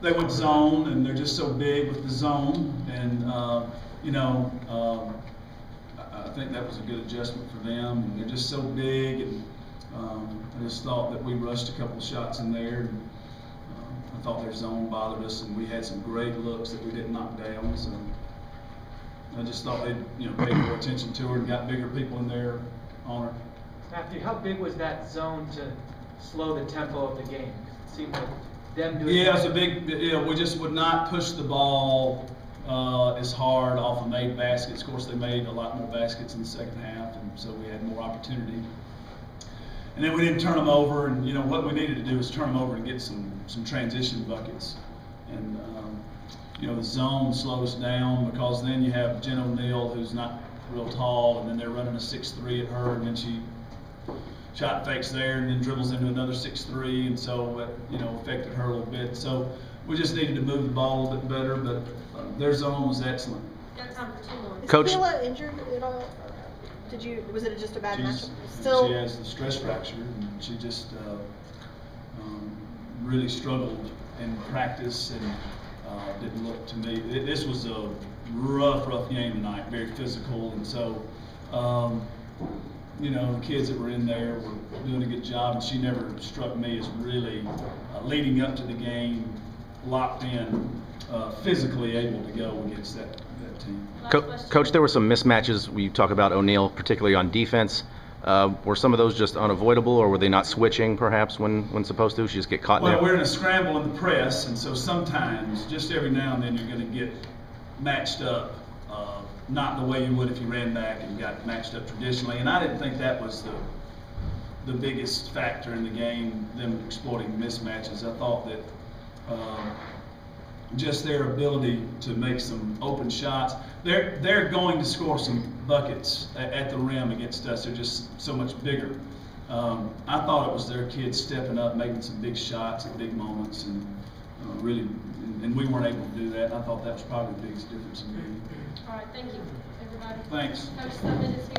they went zone, and they're just so big with the zone, and I think that was a good adjustment for them. And they're just so big, and I just thought that we rushed a couple of shots in there. And, I thought their zone bothered us, and we had some great looks that we didn't knock down. So I just thought they'd pay more attention to her and got bigger people in there on her. Matthew, how big was that zone to slow the tempo of the game? It seemed like them doing. Yeah, it was a big. We just would not push the ball as hard off of made baskets. Of course, they made a lot more baskets in the second half, and so we had more opportunity. And then we didn't turn them over, and what we needed to do is turn them over and get some transition buckets. And the zone slows down, because then you have Jen O'Neill, who's not real tall, and then they're running a 6'3" at her, and then she shot fakes there, and then dribbles into another 6'3", and so it affected her a little bit. So we just needed to move the ball a little bit better, but their zone was excellent. Got time for 2 more. Coach, Is Kayla injured at all? Was it just a bad match? She has the stress fracture, and she just really struggled in practice, and didn't look to me. This was a rough game tonight, very physical, and so the kids that were in there were doing a good job, and she never struck me as really leading up to the game, locked in, physically able to go against that team. Coach, there were some mismatches. We talk about O'Neill, particularly on defense. Were some of those just unavoidable, or were they not switching perhaps when supposed to? She just get caught there? Well, we're in a scramble in the press, and so sometimes, just every now and then, you're going to get matched up, not the way you would if you ran back and got matched up traditionally. And I didn't think that was the biggest factor in the game, them exploiting mismatches. I thought that just their ability to make some open shots. They're going to score some buckets at the rim against us. They're just so much bigger. I thought it was their kids stepping up, making some big shots at big moments, and really, and we weren't able to do that. And I thought that was probably the biggest difference in the game. All right, thank you, everybody. Thanks. Coach Summit is here.